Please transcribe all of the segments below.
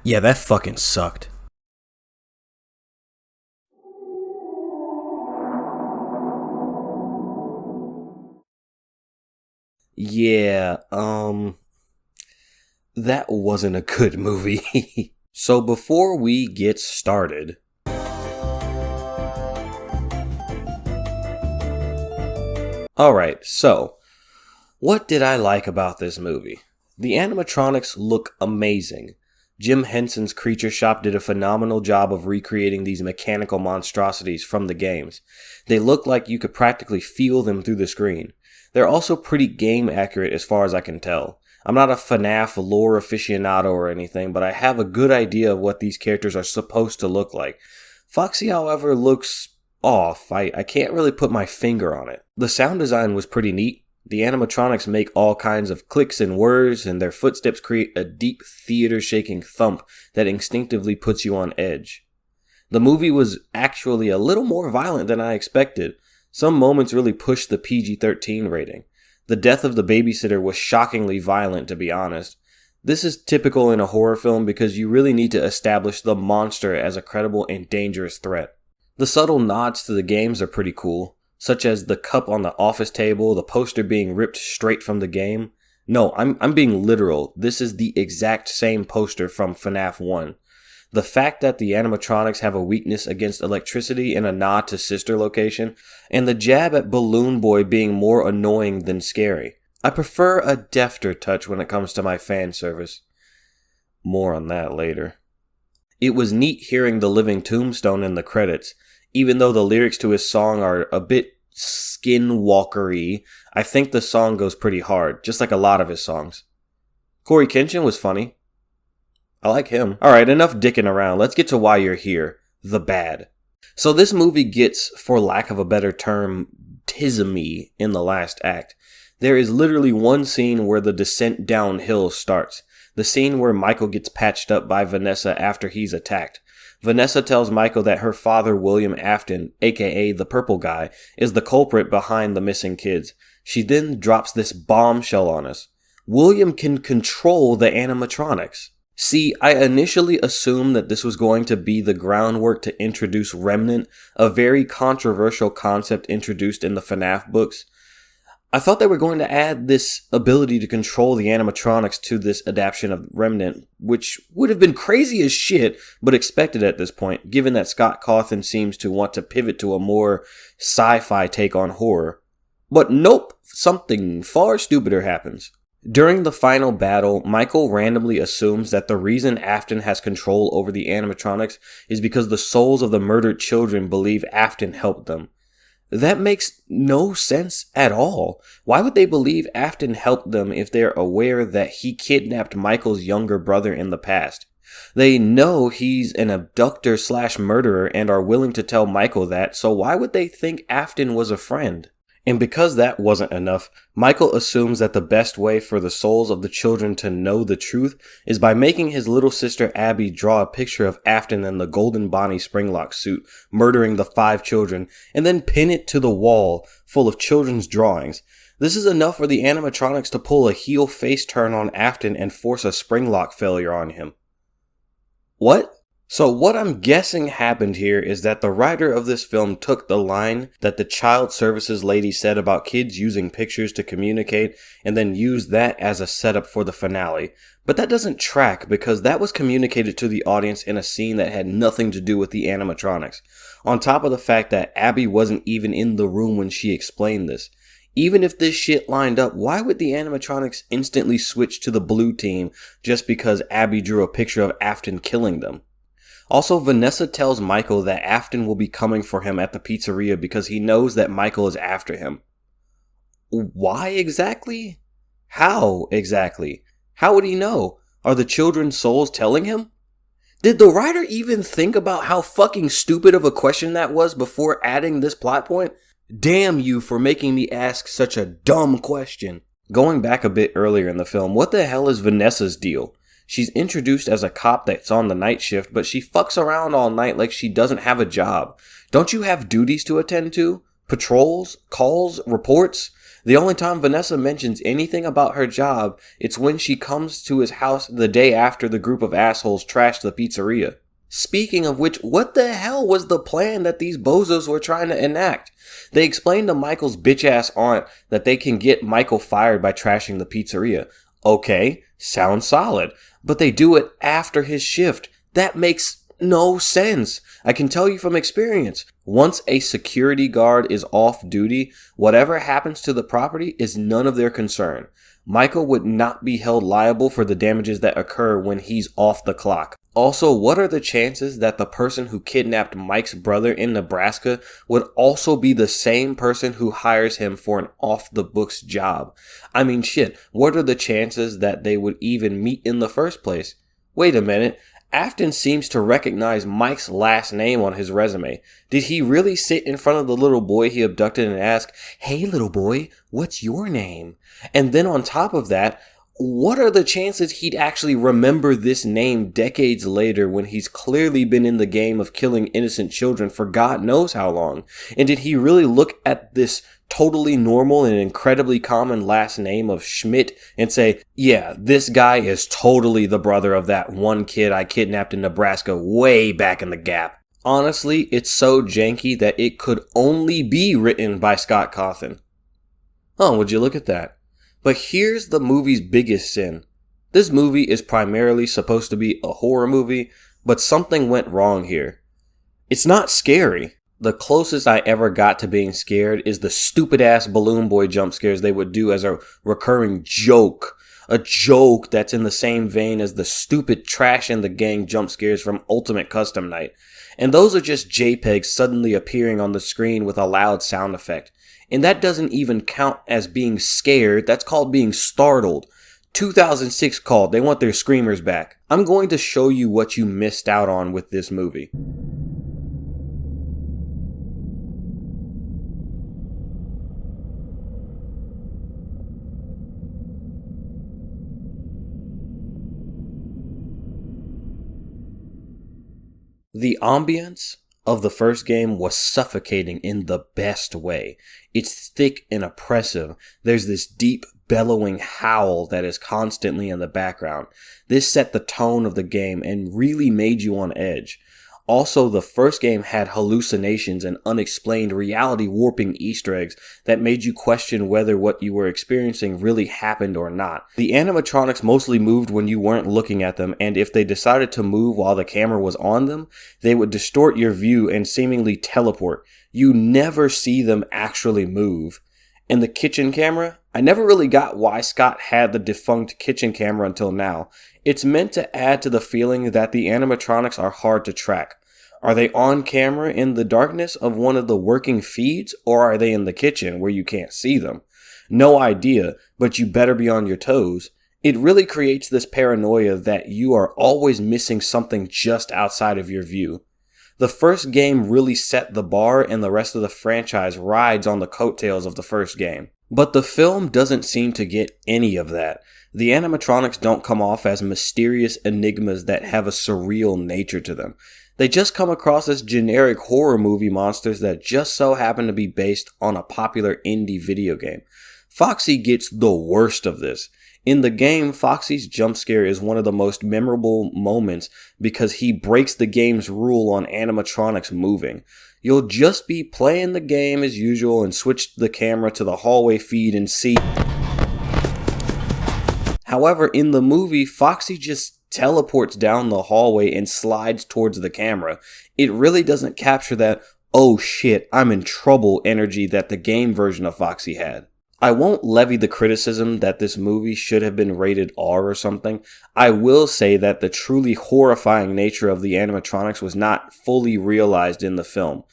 Yeah, that fucking sucked. Yeah, that wasn't a good movie. So before we get started, alright, so what did I like about this movie? The animatronics look amazing. Jim Henson's Creature Shop did a phenomenal job of recreating these mechanical monstrosities from the games. They look like you could practically feel them through the screen. They're also pretty game accurate as far as I can tell. I'm not a FNAF lore aficionado or anything, but I have a good idea of what these characters are supposed to look like. Foxy, however, looks off. I can't really put my finger on it. The sound design was pretty neat. The animatronics make all kinds of clicks and whirs, and their footsteps create a deep theater-shaking thump that instinctively puts you on edge. The movie was actually a little more violent than I expected. Some moments really pushed the PG-13 rating. The death of the babysitter was shockingly violent, to be honest. This is typical in a horror film because you really need to establish the monster as a credible and dangerous threat. The subtle nods to the games are pretty cool, such as the cup on the office table, the poster being ripped straight from the game. No, I'm being literal. This is the exact same poster from FNAF 1. The fact that the animatronics have a weakness against electricity and a nod to Sister Location, and the jab at Balloon Boy being more annoying than scary. I prefer a defter touch when it comes to my fan service. More on that later. It was neat hearing the living tombstone in the credits. Even though the lyrics to his song are a bit skinwalker-y, I think the song goes pretty hard, just like a lot of his songs. Corey Kenshin was funny. I like him. Alright, enough dicking around. Let's get to why you're here. The bad. So this movie gets, for lack of a better term, tismy in the last act. There is literally one scene where the descent downhill starts. The scene where Michael gets patched up by Vanessa after he's attacked. Vanessa tells Michael that her father, William Afton, aka the Purple Guy, is the culprit behind the missing kids. She then drops this bombshell on us. William can control the animatronics. See, I initially assumed that this was going to be the groundwork to introduce Remnant, a very controversial concept introduced in the FNAF books. I thought they were going to add this ability to control the animatronics to this adaptation of Remnant, which would have been crazy as shit, but expected at this point, given that Scott Cawthon seems to want to pivot to a more sci-fi take on horror. But nope, something far stupider happens. During the final battle, Michael randomly assumes that the reason Afton has control over the animatronics is because the souls of the murdered children believe Afton helped them. That makes no sense at all. Why would they believe Afton helped them if they're aware that he kidnapped Michael's younger brother in the past? They know he's an abductor / murderer and are willing to tell Michael that, so why would they think Afton was a friend? And because that wasn't enough, Michael assumes that the best way for the souls of the children to know the truth is by making his little sister Abby draw a picture of Afton in the Golden Bonnie Springlock suit, murdering the 5 children, and then pin it to the wall full of children's drawings. This is enough for the animatronics to pull a heel face turn on Afton and force a Springlock failure on him. What? So what I'm guessing happened here is that the writer of this film took the line that the child services lady said about kids using pictures to communicate and then used that as a setup for the finale. But that doesn't track because that was communicated to the audience in a scene that had nothing to do with the animatronics. On top of the fact that Abby wasn't even in the room when she explained this. Even if this shit lined up, why would the animatronics instantly switch to the blue team just because Abby drew a picture of Afton killing them? Also, Vanessa tells Michael that Afton will be coming for him at the pizzeria because he knows that Michael is after him. Why exactly? How exactly? How would he know? Are the children's souls telling him? Did the writer even think about how fucking stupid of a question that was before adding this plot point? Damn you for making me ask such a dumb question. Going back a bit earlier in the film, what the hell is Vanessa's deal? She's introduced as a cop that's on the night shift, but she fucks around all night like she doesn't have a job. Don't you have duties to attend to? Patrols? Calls? Reports? The only time Vanessa mentions anything about her job, it's when she comes to his house the day after the group of assholes trashed the pizzeria. Speaking of which, what the hell was the plan that these bozos were trying to enact? They explained to Michael's bitch-ass aunt that they can get Michael fired by trashing the pizzeria. Okay, sounds solid. But they do it after his shift. That makes no sense. I can tell you from experience. Once a security guard is off duty, whatever happens to the property is none of their concern. Michael would not be held liable for the damages that occur when he's off the clock. Also, what are the chances that the person who kidnapped Mike's brother in Nebraska would also be the same person who hires him for an off-the-books job? I mean, shit, what are the chances that they would even meet in the first place? Wait a minute. Afton seems to recognize Mike's last name on his resume. Did he really sit in front of the little boy he abducted and ask, "Hey little boy, what's your name?" And then on top of that, what are the chances he'd actually remember this name decades later when he's clearly been in the game of killing innocent children for God knows how long? And did he really look at this totally normal and incredibly common last name of Schmidt and say, yeah, this guy is totally the brother of that one kid I kidnapped in Nebraska way back in the Gap? Honestly, it's so janky that it could only be written by Scott Cawthon. Oh, would you look at that? But here's the movie's biggest sin. This movie is primarily supposed to be a horror movie, but something went wrong here. It's not scary. The closest I ever got to being scared is the stupid-ass Balloon Boy jump scares they would do as a recurring joke. A joke that's in the same vein as the stupid Trash in the Gang jump scares from Ultimate Custom Night. And those are just JPEGs suddenly appearing on the screen with a loud sound effect. And that doesn't even count as being scared, that's called being startled. 2006 called, they want their screamers back. I'm going to show you what you missed out on with this movie. The ambience of the first game was suffocating in the best way. It's thick and oppressive. There's this deep bellowing howl that is constantly in the background. This set the tone of the game and really made you on edge. Also, the first game had hallucinations and unexplained reality warping Easter eggs that made you question whether what you were experiencing really happened or not. The animatronics mostly moved when you weren't looking at them, and if they decided to move while the camera was on them, they would distort your view and seemingly teleport. You never see them actually move. And the kitchen camera? I never really got why Scott had the defunct kitchen camera until now. It's meant to add to the feeling that the animatronics are hard to track. Are they on camera in the darkness of one of the working feeds, or are they in the kitchen where you can't see them? No idea, but you better be on your toes. It really creates this paranoia that you are always missing something just outside of your view. The first game really set the bar, and the rest of the franchise rides on the coattails of the first game. But the film doesn't seem to get any of that. The animatronics don't come off as mysterious enigmas that have a surreal nature to them. They just come across as generic horror movie monsters that just so happen to be based on a popular indie video game. Foxy gets the worst of this. In the game, Foxy's jump scare is one of the most memorable moments because he breaks the game's rule on animatronics moving. You'll just be playing the game as usual and switch the camera to the hallway feed and see. However, in the movie, Foxy just teleports down the hallway and slides towards the camera. It really doesn't capture that, oh shit, I'm in trouble energy that the game version of Foxy had. I won't levy the criticism that this movie should have been rated R or something. I will say that the truly horrifying nature of the animatronics was not fully realized in the film.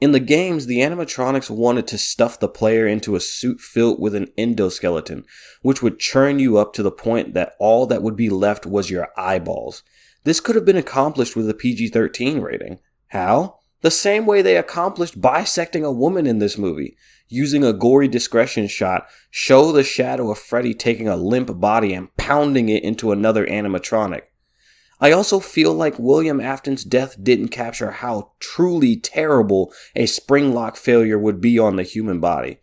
In the games, the animatronics wanted to stuff the player into a suit filled with an endoskeleton, which would churn you up to the point that all that would be left was your eyeballs. This could have been accomplished with a PG-13 rating. How? The same way they accomplished bisecting a woman in this movie, using a gory discretion shot, show the shadow of Freddy taking a limp body and pounding it into another animatronic. I also feel like William Afton's death didn't capture how truly terrible a spring lock failure would be on the human body.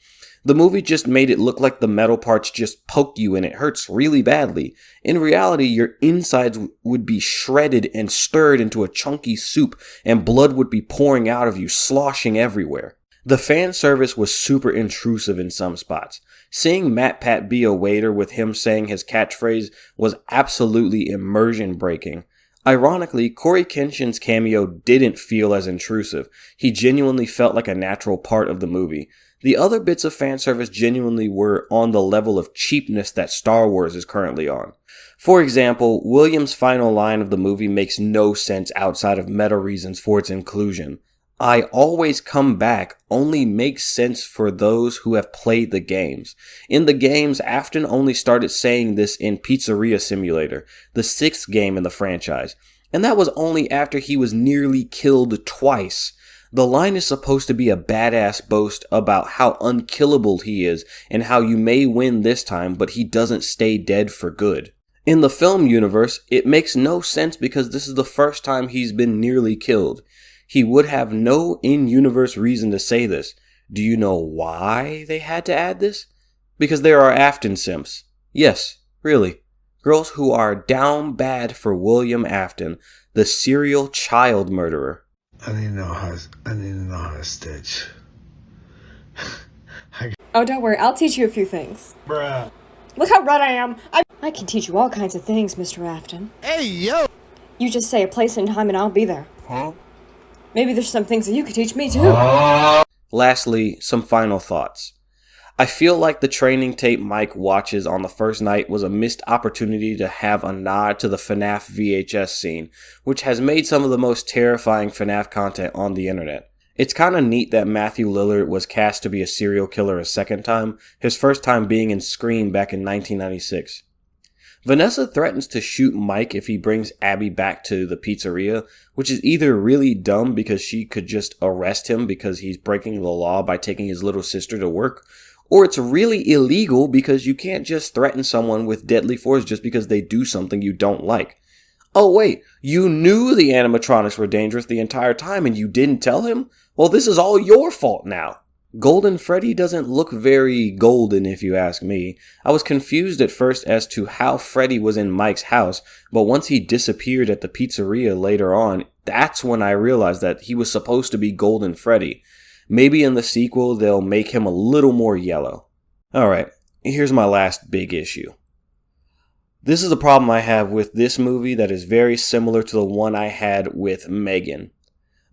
The movie just made it look like the metal parts just poke you and it hurts really badly. In reality, your insides would be shredded and stirred into a chunky soup and blood would be pouring out of you, sloshing everywhere. The fan service was super intrusive in some spots. Seeing Matt Pat be a waiter with him saying his catchphrase was absolutely immersion breaking. Ironically, Corey Kenshin's cameo didn't feel as intrusive. He genuinely felt like a natural part of the movie. The other bits of fan service genuinely were on the level of cheapness that Star Wars is currently on. For example, William's final line of the movie makes no sense outside of meta reasons for its inclusion. "I always come back" only makes sense for those who have played the games. In the games, Afton only started saying this in Pizzeria Simulator, the 6th game in the franchise, and that was only after he was nearly killed twice. The line is supposed to be a badass boast about how unkillable he is and how you may win this time, but he doesn't stay dead for good. In the film universe, it makes no sense because this is the first time he's been nearly killed. He would have no in-universe reason to say this. Do you know why they had to add this? Because there are Afton simps. Yes, really. Girls who are down bad for William Afton, the serial child murderer. I need to know how to stitch. Oh, don't worry, I'll teach you a few things. Bruh. Look how red I am. I can teach you all kinds of things, Mr. Afton. Hey, yo! You just say a place and time and I'll be there. Huh? Maybe there's some things that you could teach me too. Lastly, some final thoughts. I feel like the training tape Mike watches on the first night was a missed opportunity to have a nod to the FNAF VHS scene, which has made some of the most terrifying FNAF content on the internet. It's kinda neat that Matthew Lillard was cast to be a serial killer a second time, his first time being in Scream back in 1996. Vanessa threatens to shoot Mike if he brings Abby back to the pizzeria, which is either really dumb because she could just arrest him because he's breaking the law by taking his little sister to work, or it's really illegal because you can't just threaten someone with deadly force just because they do something you don't like. Oh wait, you knew the animatronics were dangerous the entire time and you didn't tell him? Well, this is all your fault now. Golden Freddy doesn't look very golden if you ask me. I was confused at first as to how Freddy was in Mike's house, but once he disappeared at the pizzeria later on, that's when I realized that he was supposed to be Golden Freddy. Maybe in the sequel they'll make him a little more yellow. Alright, here's my last big issue. This is a problem I have with this movie that is very similar to the one I had with Megan.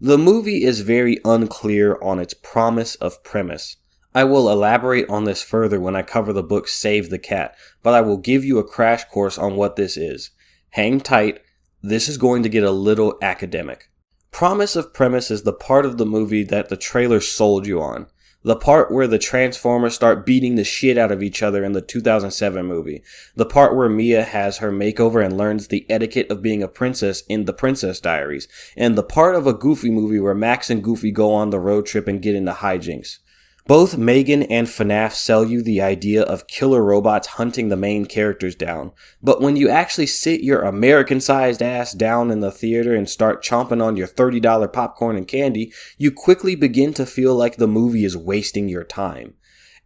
The movie is very unclear on its promise of premise. I will elaborate on this further when I cover the book Save the Cat, but I will give you a crash course on what this is. Hang tight, this is going to get a little academic. Promise of premise is the part of the movie that the trailer sold you on. The part where the Transformers start beating the shit out of each other in the 2007 movie. The part where Mia has her makeover and learns the etiquette of being a princess in The Princess Diaries. And the part of a Goofy movie where Max and Goofy go on the road trip and get into hijinks. Both Megan and FNAF sell you the idea of killer robots hunting the main characters down, but when you actually sit your American-sized ass down in the theater and start chomping on your $30 popcorn and candy, you quickly begin to feel like the movie is wasting your time.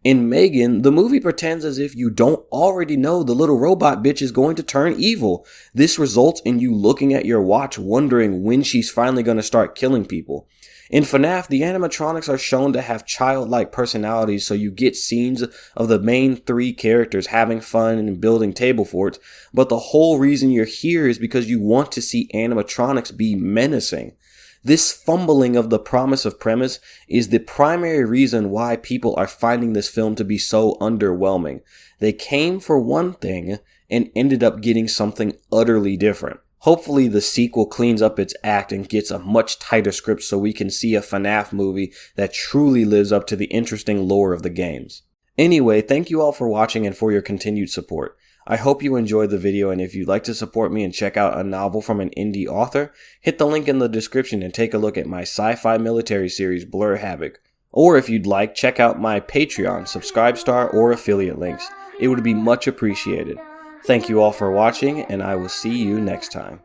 In Megan, the movie pretends as if you don't already know the little robot bitch is going to turn evil. This results in you looking at your watch wondering when she's finally going to start killing people. In FNAF, the animatronics are shown to have childlike personalities, so you get scenes of the main three characters having fun and building table forts, but the whole reason you're here is because you want to see animatronics be menacing. This fumbling of the promise of premise is the primary reason why people are finding this film to be so underwhelming. They came for one thing and ended up getting something utterly different. Hopefully the sequel cleans up its act and gets a much tighter script so we can see a FNAF movie that truly lives up to the interesting lore of the games. Anyway, thank you all for watching and for your continued support. I hope you enjoyed the video, and if you'd like to support me and check out a novel from an indie author, hit the link in the description and take a look at my sci-fi military series Blur Havoc. Or if you'd like, check out my Patreon, Subscribestar, or affiliate links. It would be much appreciated. Thank you all for watching, and I will see you next time.